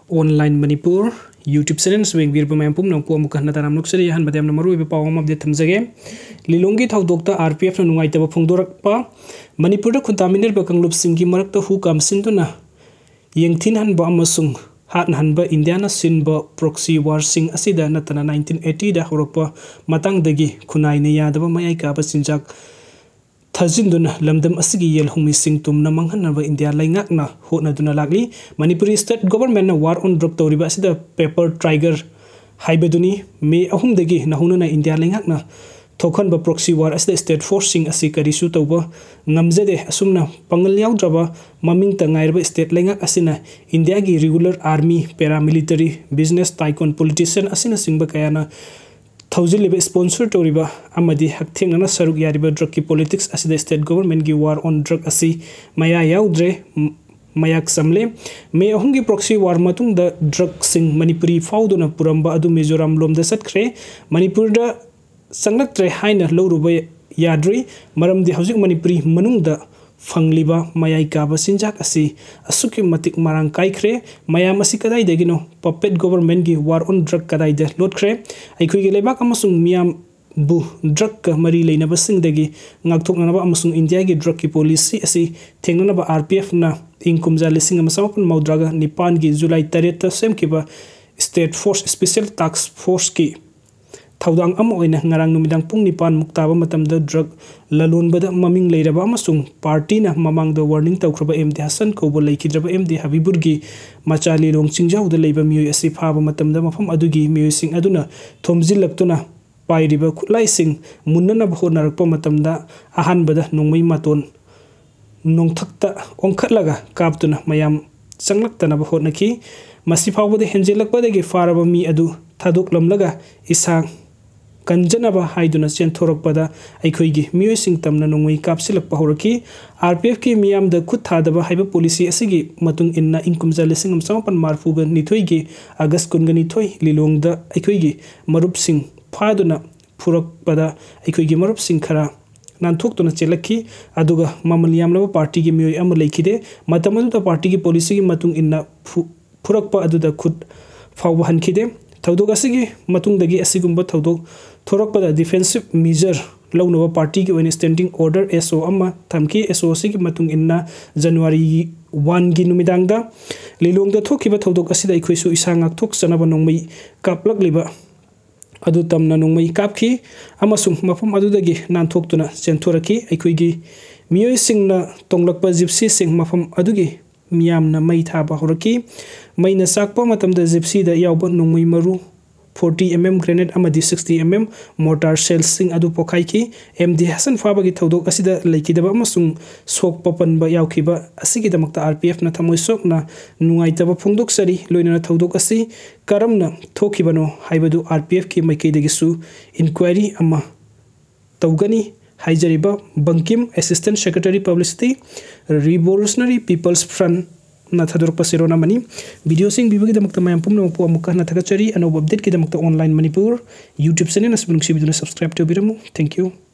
Online Manipur YouTube channel swing bir pemain pum nong pu amuk hana taram luk seri han badam namaru ibe pawam update thamjage Lilongi Thoudokta Rpf na Nungaitaba Fongdokpa Manipur da khuntaminir ba kanglup singgi marakta hu kamsinduna yengthin han ba amasung hat han ba India na sin ba proxy war sing asida natana 1980 da horokpa matang dagi khunai ne yadaba mayai ka ba sinjak Thazinduna lamdam asigi yel humi sing tum na manghan ba India laingak na hotna duna lagli Manipuri state government na war on drug toriba asida paper tiger haibeduni me ahum dagi na hunu na India laingak na thokhan ba proxy war asida state forcing asi karisu tawba ngamjade asumna pangal yaw draba maming ta ngairba state laingak asina India gi regular army paramilitary business tycoon politician asina singba kayana Thousand sponsor toriba amadi haktheng na saruk yariba drug ki politics as the state government gi war on drug asi maya yaudre mayak samle me ahungi proxy war matung da drug sing Manipuri fauduna puramba adu Mizoram lom da satkre Manipur da sanglaktre haina loruba yadri maram di hauzik Manipuri manung da fangliba mayai ka ba sinjak asi asuki matik marang kaikre mayam asi kadai degino puppet government gi war on drug kadai de lotkre aikhui gi lebak amasung miam bu drug ka mari leina ba sing degi ngakthok na ba amasung India gi drug ki policy asi thengna ba RPF na inkumja lising amasapun maudraga nipan gi July 3 ta sem ki ba state force special task force ki Thoudang am oina ngarang numidang pung nipan muktaba matamda drug lalon bada maming leiraba amasung party na mamang da warning tawkraba MD Hassan Kobo leikidraba MD Habiburgi machali long chingjau da leiba mioi asi phaba matamda mafam adugi mioi sing aduna thomjilaktuna pairiba khutlai sing munnana bhonarakpa matamda ahan bada nongmai maton nongthakta ongkhatlaga kaptuna mayam changlaktana bhonaki masi phawbade henjelakpa degi faraba mi adu thadok lamlaga isang Kanjanaba haiduna chen thorakpada aikhoigi mioi sing tamna nongoi kapsilakpa horaki RPF ki miam da khut thadaba haiba policy asigi matung inna inkumja lesingam samapan marfuga nithoigi August kungani thoi Lilong da aikhoigi marup sing phaduna phurakpada aikhoigi marup sing khara nanthok tuna chelaki aduga mamaliam laba party gi mioi am leikide matamadu da party gi policy gi matung inna phurakpa aduda khut phawba hankhide Thoudok asigi matung dagi asigumba Thoudok thorakpada defensive measure lawnaba party ki when standing order SO amma thamki SO asigi matung inna January 1 gi numidangda Lilong da thokiba Thoudok asida ikhoisu isangak thok chanaba nongmai kaplak liba adu tamna nongmai kapki amasung mafam adu dagi nanthok tuna chenthoraki aikhoigi mioi singna tonglakpa gypsy sing mafam adugi miyamna mai thaba horaki maina sakpa matamda gypsy da yawba nongmai maru 40mm grenade amadi 60mm mortar shells sing adu pokai ki MD Hassan Fabagi Thoudok asida leikidaba amasung sok papan ba yawkiba asigi damakta RPF na thamoi sok na Nungaitaba Fongdokpa sari loina Thoudok asi karamna thokibano haibadu RPF ki maikei dagisu inquiry ama tawgani Haijariba Bankim Assistant Secretary Publicity Revolutionary People's Front na Thoudok pasirona mani video sing bibagi damakta mayam pumna po amukha na thakachari ano update ki damakta online Manipur YouTube channel na subscribe to biramu. Thank you.